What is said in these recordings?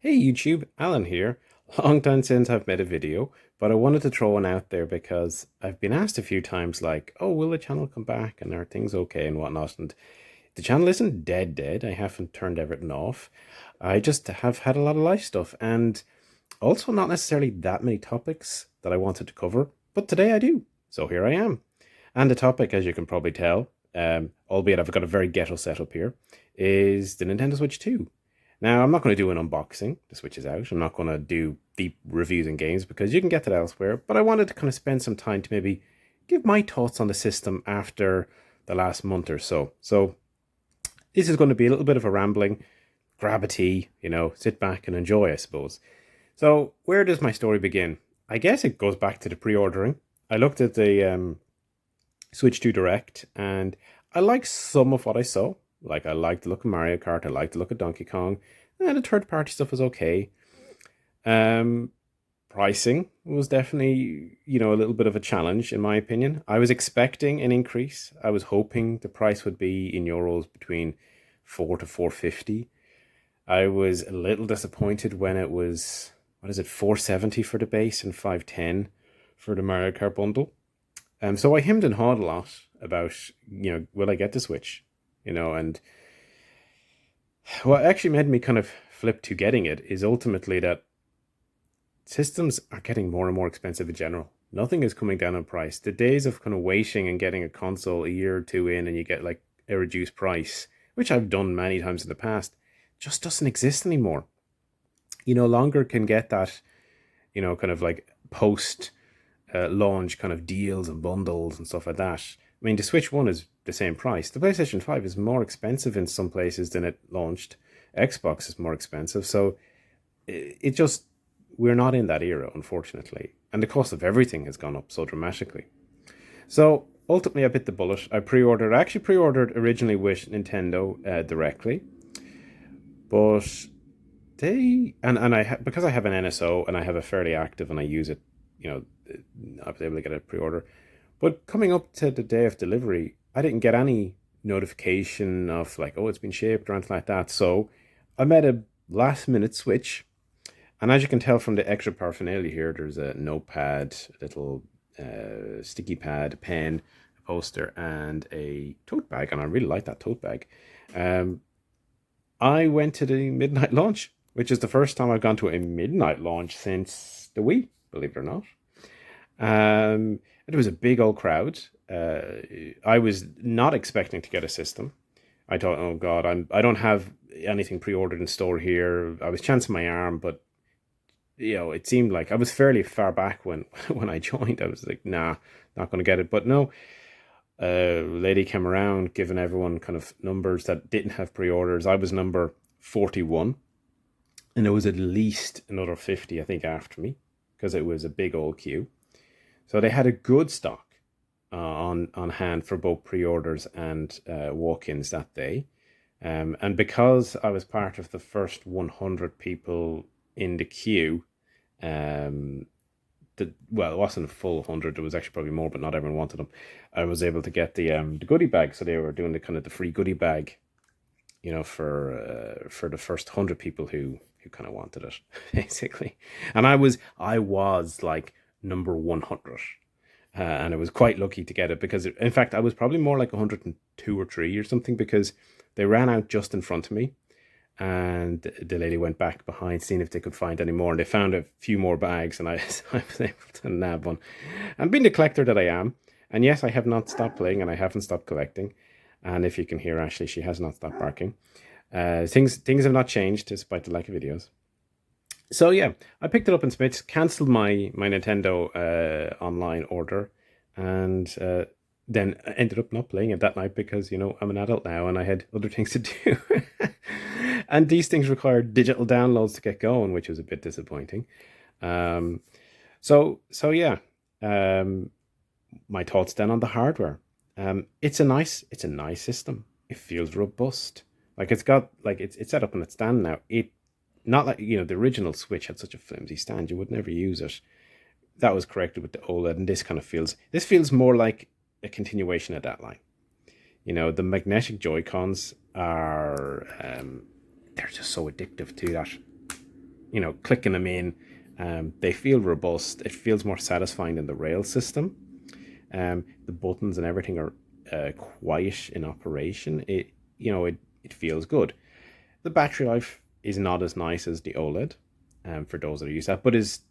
Hey YouTube, Alan here. Long time since I've made a video, but I wanted to throw one out there because I've been asked a few times like, oh, will the channel come back and are things okay and whatnot? And the channel isn't dead. I haven't turned everything off. I just have had a lot of life stuff and also not necessarily that many topics that I wanted to cover, but today I do. So here I am. And the topic, as you can probably tell, albeit I've got a very ghetto setup here, is the Nintendo Switch 2. Now, I'm not going to do an unboxing. The Switch is out. I'm not going to do deep reviews and games because you can get that elsewhere. But I wanted to kind of spend some time to maybe give my thoughts on the system after the last month or so. So this is going to be a little bit of a rambling. Grab a tea, sit back and enjoy, I suppose. So where does my story begin? I guess it goes back to the pre-ordering. I looked at the Switch 2 Direct and I liked some of what I saw. Like, I liked the look of Mario Kart, I liked the look of Donkey Kong, and the third party stuff was okay. Um, Pricing was definitely, a little bit of a challenge, in my opinion. I was expecting an increase. I was hoping the price would be in euros between 4 to 450. I was a little disappointed when it was, 470 for the base and 510 for the Mario Kart bundle. So I hemmed and hawed a lot about, will I get the Switch? And what actually made me kind of flip to getting it is ultimately that systems are getting more and more expensive in general. Nothing is coming down in price. The days of kind of waiting and getting a console a year or two in and you get like a reduced price, which I've done many times in the past, just doesn't exist anymore. You no longer can get that, kind of like post launch kind of deals and bundles and stuff like that. I mean, the Switch 1 is the same price. The PlayStation 5 is more expensive in some places than it launched. Xbox is more expensive. So it just, we're not in that era, unfortunately. And the cost of everything has gone up so dramatically. So ultimately, I bit the bullet. I actually pre ordered originally with Nintendo directly. But because I have an NSO and I have a fairly active and I use it, I was able to get a pre order. But coming up to the day of delivery, I didn't get any notification of like, oh, it's been shipped or anything like that. So I made a last minute switch. And as you can tell from the extra paraphernalia here, there's a notepad, a little sticky pad, a pen, a poster, and a tote bag. And I really like that tote bag. I went to the midnight launch, which is the first time I've gone to a midnight launch since the Wii, believe it or not. It was a big old crowd. I was not expecting to get a system. I thought, oh God, I don't have anything pre-ordered in store here. I was chancing my arm, but it seemed like I was fairly far back when when I joined. I was like, nah, not going to get it. But no, a lady came around giving everyone kind of numbers that didn't have pre-orders. I was number 41, and there was at least another 50, I think, after me because it was a big old queue. So they had a good stock on hand for both pre-orders and walk-ins that day. And because I was part of the first 100 people in the queue, well, it wasn't a full 100. There was actually probably more, but not everyone wanted them. I was able to get the goodie bag, so they were doing the kind of the free goodie bag, for the first 100 people who kind of wanted it, basically. And I was like number 100. And I was quite lucky to get it because, in fact, I was probably more like 102 or 3 or something because they ran out just in front of me. And the lady went back behind, seeing if they could find any more. And they found a few more bags, and I was able to nab one. And being the collector that I am, and yes, I have not stopped playing and I haven't stopped collecting. And if you can hear Ashley, she has not stopped barking. Things have not changed despite the lack of videos. So yeah, I picked it up in Smith's, cancelled my Nintendo online order, and then I ended up not playing it that night because I'm an adult now and I had other things to do. And these things require digital downloads to get going, which was a bit disappointing. So yeah, my thoughts then on the hardware. It's a nice system. It feels robust. Like it's set up on its stand now. It not like the original Switch had such a flimsy stand you would never use it. That was corrected with the OLED, and this feels more like a continuation of that line. The magnetic Joy Cons are they're just so addictive to that. clicking them in. They feel robust. It feels more satisfying than the rail system. The buttons and everything are quiet in operation. It feels good. The battery life is not as nice as the OLED, for those that are used to that, but is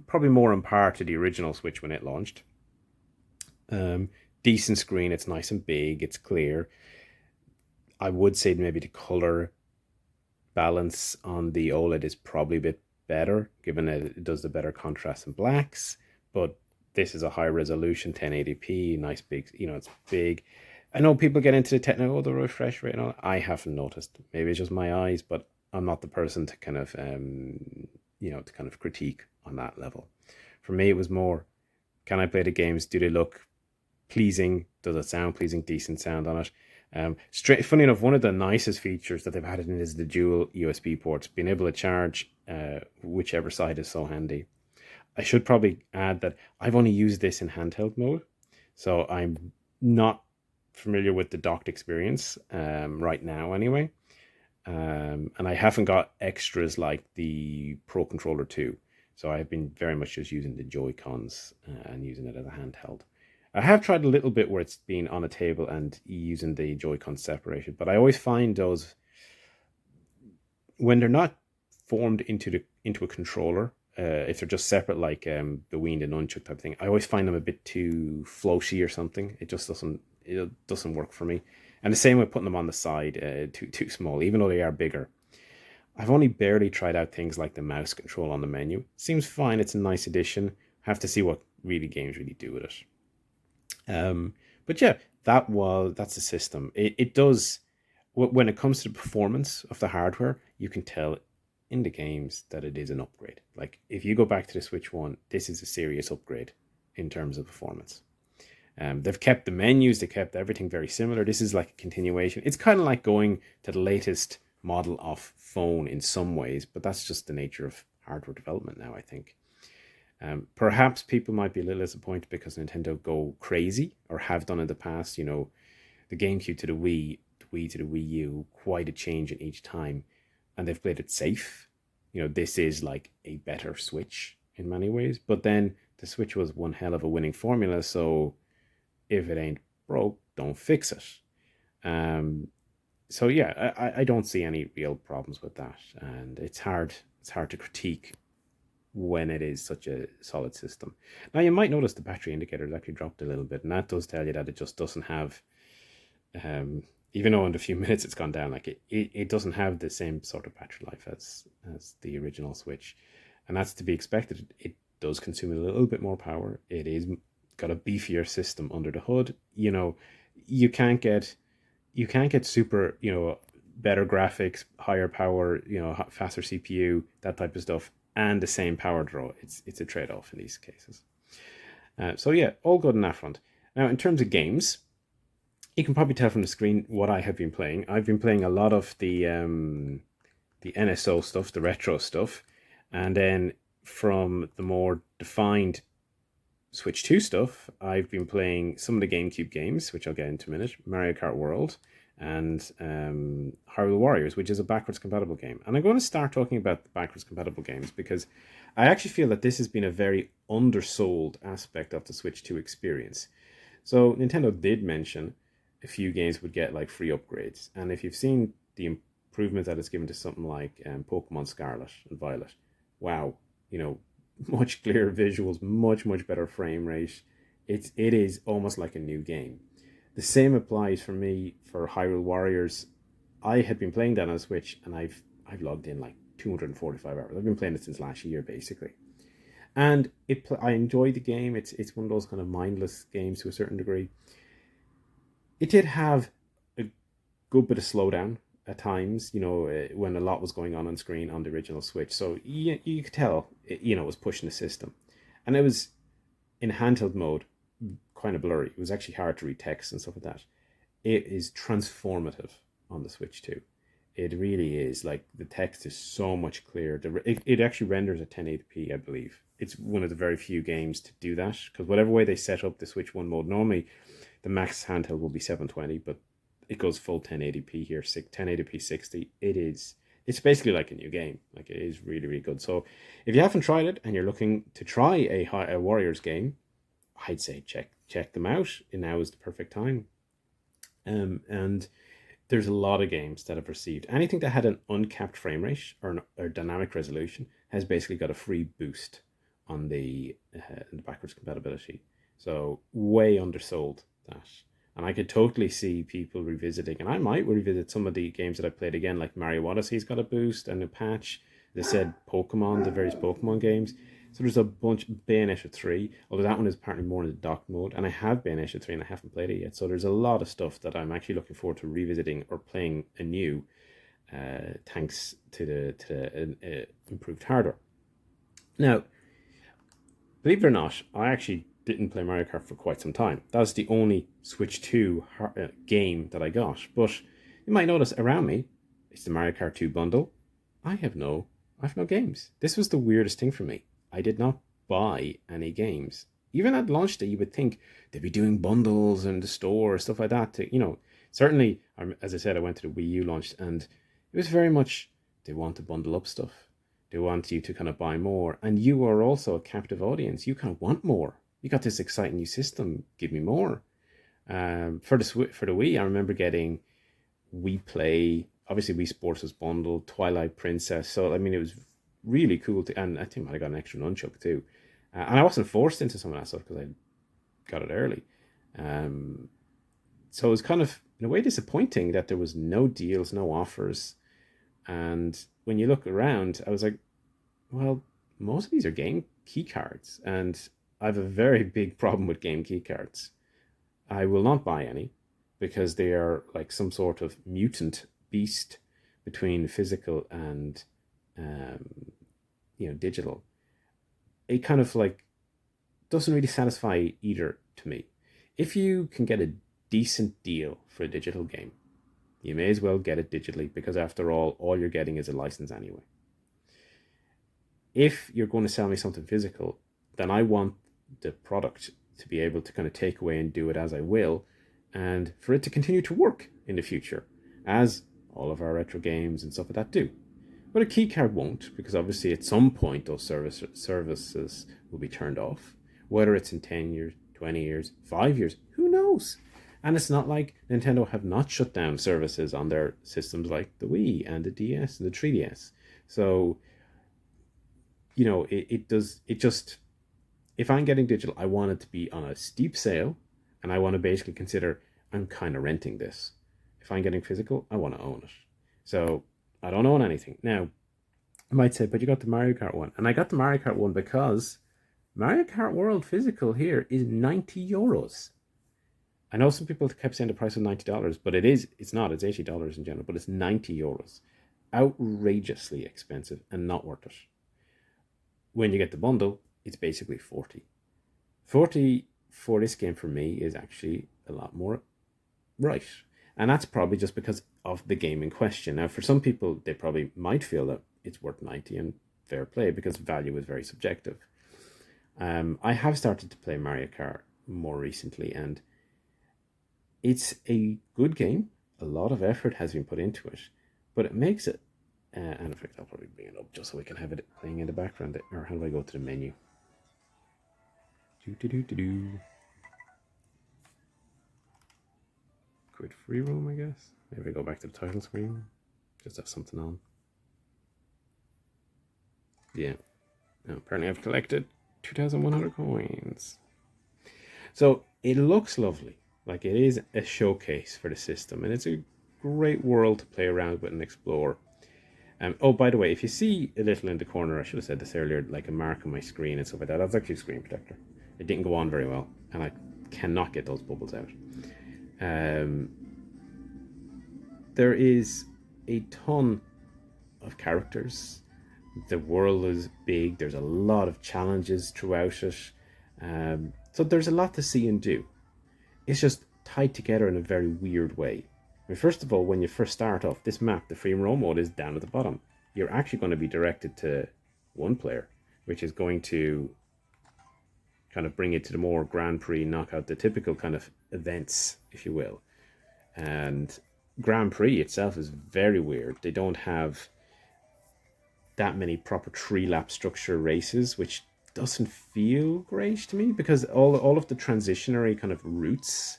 probably more on par to the original Switch when it launched. Um, Decent screen. It's nice and big. It's clear. I would say maybe the color balance on the OLED is probably a bit better, given that it does the better contrast in blacks. But this is a high resolution 1080p, nice big, it's big. I know people get into the technical, the refresh rate and all. I haven't noticed. Maybe it's just my eyes, but I'm not the person to kind of, to kind of critique on that level. For me, it was more, can I play the games? Do they look pleasing? Does it sound pleasing? Decent sound on it? Funny enough, one of the nicest features that they've added in is the dual USB ports. Being able to charge whichever side is so handy. I should probably add that I've only used this in handheld mode, so I'm not familiar with the docked experience right now anyway. And I haven't got extras like the Pro Controller 2. So I've been very much just using the Joy-Cons and using it as a handheld. I have tried a little bit where it's been on a table and using the Joy-Con separated, but I always find those, when they're not formed into a controller, if they're just separate, like the Wii and the Nunchuk type thing, I always find them a bit too floaty or something. It just doesn't work for me. And the same with putting them on the side, too small, even though they are bigger. I've only barely tried out things like the mouse control on the menu. Seems fine. It's a nice addition. Have to see what games really do with it. But yeah, that's the system. It does, when it comes to the performance of the hardware, you can tell in the games that it is an upgrade. Like if you go back to the Switch 1, this is a serious upgrade in terms of performance. They've kept the menus, they kept everything very similar. This is like a continuation. It's kind of like going to the latest model of phone in some ways, but that's just the nature of hardware development now, I think. Perhaps people might be a little disappointed because Nintendo go crazy, or have done in the past. The GameCube to the Wii, the Wii to the Wii U, quite a change in each time, and they've played it safe. This is like a better Switch in many ways, but then the Switch was one hell of a winning formula, so if it ain't broke, don't fix it. So yeah, I don't see any real problems with that, and it's hard to critique when it is such a solid system. Now you might notice the battery indicator has actually dropped a little bit, and that does tell you that it just doesn't have, even though in a few minutes it's gone down, like it doesn't have the same sort of battery life as the original Switch, and that's to be expected. It does consume a little bit more power. It is got a beefier system under the hood. You can't get super, better graphics, higher power, faster CPU, that type of stuff, and the same power draw. It's a trade-off in these cases. So yeah, all good on that front. Now, in terms of games, you can probably tell from the screen what I have been playing. I've been playing a lot of the NSO stuff, the retro stuff, and then from the more defined Switch 2 stuff, I've been playing some of the GameCube games, which I'll get into in a minute, Mario Kart World, and Hyrule Warriors, which is a backwards compatible game. And I'm going to start talking about the backwards compatible games because I actually feel that this has been a very undersold aspect of the Switch 2 experience. So Nintendo did mention a few games would get like free upgrades. And if you've seen the improvement that it's given to something like Pokemon Scarlet and Violet, wow, much clearer visuals, much better frame rate. It is almost like a new game. The same applies for me for Hyrule Warriors. I had been playing that on Switch, and I've logged in like 245 hours. I've been playing it since last year, basically. And I enjoy the game. It's one of those kind of mindless games to a certain degree. It did have a good bit of slowdown at times, when a lot was going on screen on the original Switch. So you could tell, it was pushing the system. And it was in handheld mode, kind of blurry. It was actually hard to read text and stuff like that. It is transformative on the Switch 2. It really is. Like, the text is so much clearer. It actually renders at 1080p, I believe. It's one of the very few games to do that, because whatever way they set up the Switch 1 mode, normally the max handheld will be 720, but it goes full 1080p here, 1080p 60. It is it's basically like a new game. Like it is really, really good. So if you haven't tried it and you're looking to try a Warriors game, I'd say check them out. And now is the perfect time. And there's a lot of games that have received anything that had an uncapped frame rate or dynamic resolution has basically got a free boost on the backwards compatibility. So way undersold that. And I could totally see people revisiting, and I might revisit some of the games that I played again, like Mario Odyssey's got a boost and a patch. They said Pokemon, the various Pokemon games. So there's a bunch. Bayonetta 3, although that one is apparently more in the dock mode, and I have Bayonetta 3 and I haven't played it yet. So there's a lot of stuff that I'm actually looking forward to revisiting or playing anew, thanks to the improved hardware. Now, believe it or not, I actually didn't play Mario Kart for quite some time. That was the only Switch 2 game that I got. But you might notice around me, it's the Mario Kart 2 bundle. I have no games. This was the weirdest thing for me. I did not buy any games. Even at launch day, you would think they'd be doing bundles in the store, stuff like that. Certainly, as I said, I went to the Wii U launch, and it was very much they want to bundle up stuff. They want you to kind of buy more, and you are also a captive audience. You kind of want more. You got this exciting new system. Give me more. For the Wii, I remember getting Wii Play. Obviously, Wii Sports was bundled. Twilight Princess. So I mean, it was really cool and I think I got an extra nunchuck too. And I wasn't forced into some of that stuff because I got it early. So it was kind of in a way disappointing that there was no deals, no offers. And when you look around, I was like, well, most of these are game key cards, and I have a very big problem with game key cards. I will not buy any because they are like some sort of mutant beast between physical and digital. It kind of like doesn't really satisfy either to me. If you can get a decent deal for a digital game, you may as well get it digitally because after all you're getting is a license anyway. If you're going to sell me something physical, then I want the product to be able to kind of take away and do it as I will, and for it to continue to work in the future, as all of our retro games and stuff like that do. But a keycard won't, because obviously at some point those services will be turned off. Whether it's in 10 years, 20 years, 5 years, who knows? And it's not like Nintendo have not shut down services on their systems like the Wii and the DS and the 3DS. So, it just, if I'm getting digital, I want it to be on a steep sale, and I want to basically consider I'm kind of renting this. If I'm getting physical, I want to own it. So I don't own anything. Now, I might say, but you got the Mario Kart one. And I got the Mario Kart one because Mario Kart World physical here is €90. I know some people kept saying the price was $90, but it's not. It's $80 in general, but it's €90. Outrageously expensive and not worth it. When you get the bundle, it's basically 40. 40 for this game for me is actually a lot more right. And that's probably just because of the game in question. Now, for some people, they probably might feel that it's worth 90, and fair play, because value is very subjective. I have started to play Mario Kart more recently, and it's a good game. A lot of effort has been put into it, but it makes it. And in fact, I'll probably bring it up just so we can have it playing in the background. Or how do I go to the menu? Quit free roam, I guess. Maybe I go back to the title screen. Just have something on. Yeah. Now, apparently I've collected 2,100 coins. So it looks lovely. Like it is a showcase for the system, and it's a great world to play around with and explore. Oh, by the way, if you see a little in the corner, I should have said this earlier, like a mark on my screen and stuff like that, that's actually a screen protector. It didn't go on very well, and I cannot get those bubbles out. There is a ton of characters. The world is big. There's a lot of challenges throughout it. So there's a lot to see and do. It's just tied together in a very weird way. I mean, first of all, when you first start off, this map, the free roam mode, is down at the bottom. You're actually going to be directed to one player, which is going to kind of bring it to the more Grand Prix knockout, the typical kind of events, if you will. And Grand Prix itself is very weird. They don't have that many proper tree lap structure races, which doesn't feel great to me because all of the transitionary kind of routes,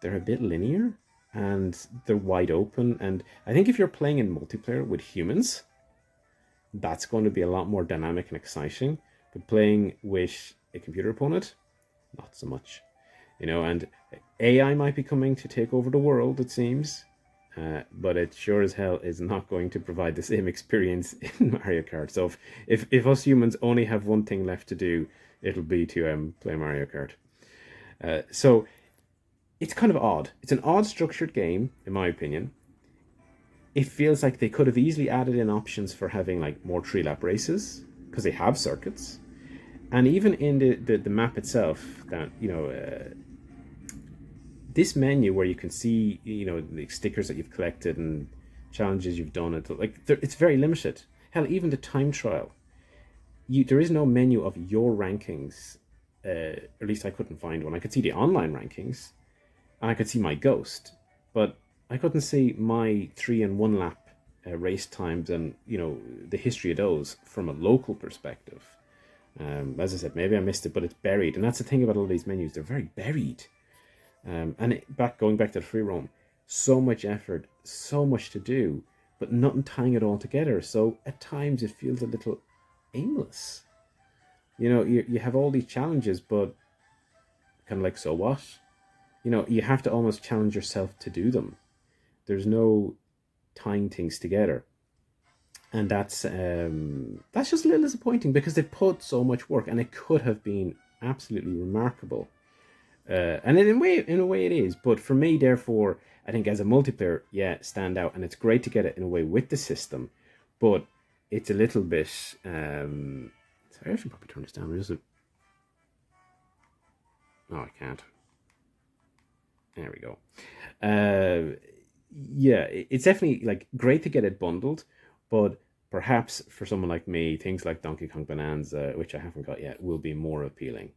they're a bit linear and they're wide open. And I think if you're playing in multiplayer with humans, that's going to be a lot more dynamic and exciting. But playing with a computer opponent, not so much. And AI might be coming to take over the world, it seems. But it sure as hell is not going to provide the same experience in Mario Kart. So if us humans only have one thing left to do, it'll be to play Mario Kart. So it's kind of odd. It's an odd structured game, in my opinion. It feels like they could have easily added in options for having like more tree lap races because they have circuits, and even in the map itself, that this menu where you can see the stickers that you've collected and challenges you've done, it's very limited. Hell, even the time trial, there is no menu of your rankings. At least I couldn't find one. I could see the online rankings, and I could see my ghost, but I couldn't see my 3 and 1 lap race times and the history of those from a local perspective. As I said, maybe I missed it, but it's buried, and that's the thing about all these menus; they're very buried. Going back to the free roam, so much effort, so much to do, but nothing tying it all together. So at times it feels a little aimless. You have all these challenges, but kind of like, so what? You have to almost challenge yourself to do them. There's no tying things together, and that's just a little disappointing because they've put so much work, and it could have been absolutely remarkable. And in a way it is, but for me, therefore, I think as a multiplayer, yeah, stand out, and it's great to get it in a way with the system, but it's a little bit. Sorry, I should probably turn this down. Oh, I can't. There we go. Yeah, it's definitely like great to get it bundled, but perhaps for someone like me, things like Donkey Kong Bonanza, which I haven't got yet, will be more appealing.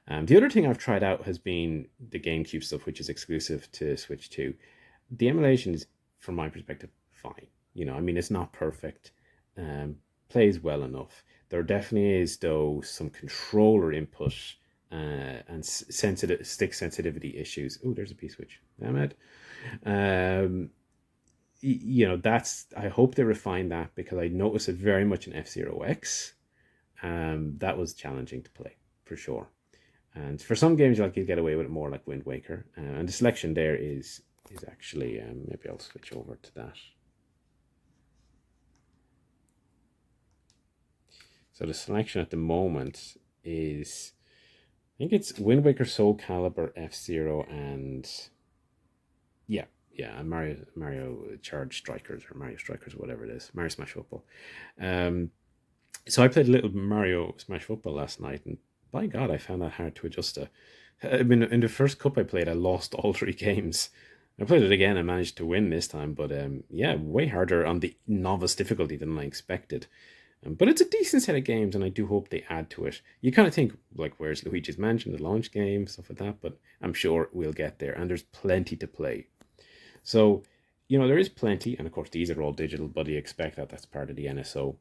The other thing I've tried out has been the GameCube stuff, which is exclusive to Switch 2. The emulation is, from my perspective, fine. I mean, it's not perfect. Plays well enough. There definitely is, though, some controller input and sensitive stick sensitivity issues. Oh, there's a P switch. Damn it. Um, that's. I hope they refine that because I noticed it very much in F-Zero X. That was challenging to play for sure. And for some games, you get away with it more, like Wind Waker. And the selection there is actually, maybe I'll switch over to that. So the selection at the moment is, I think it's Wind Waker, Soul Calibur, F-Zero, and and Mario Charge Strikers, or Mario Strikers, whatever it is, Mario Smash Football. So I played a little Mario Smash Football last night, and by God, I found that hard to adjust to. I mean, in the first cup I played, I lost all 3 games. I played it again and managed to win this time, but yeah, way harder on the novice difficulty than I expected. But it's a decent set of games, and I do hope they add to it. You kind of think, like, where's Luigi's Mansion, the launch game, stuff like that, but I'm sure we'll get there, and there's plenty to play. So, there is plenty, and of course, these are all digital, but you expect that that's part of the NSO.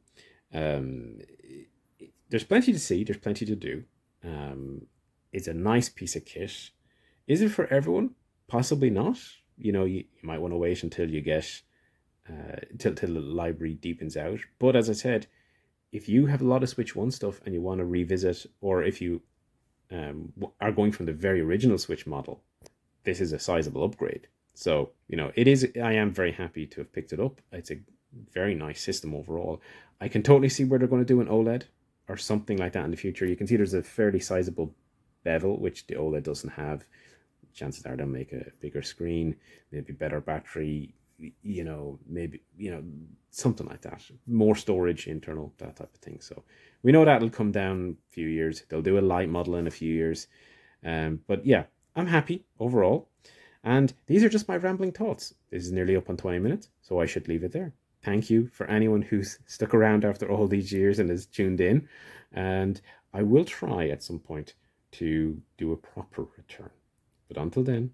Um, there's plenty to see, there's plenty to do. It's a nice piece of kit. Is it for everyone? Possibly not. You might want to wait until you get till the library deepens out. But as I said, if you have a lot of Switch 1 stuff and you want to revisit, or if you are going from the very original Switch model, this is a sizable upgrade. So, it is. I am very happy to have picked it up. It's a very nice system overall. I can totally see where they're going to do an OLED or something like that in the future. You can see there's a fairly sizable bevel, which the OLED doesn't have. Chances are they'll make a bigger screen, maybe better battery, maybe, something like that. More storage, internal, that type of thing. So we know that'll come down a few years. They'll do a light model in a few years. But yeah, I'm happy overall. And these are just my rambling thoughts. This is nearly up on 20 minutes, so I should leave it there. Thank you for anyone who's stuck around after all these years and has tuned in. And I will try at some point to do a proper return. But until then,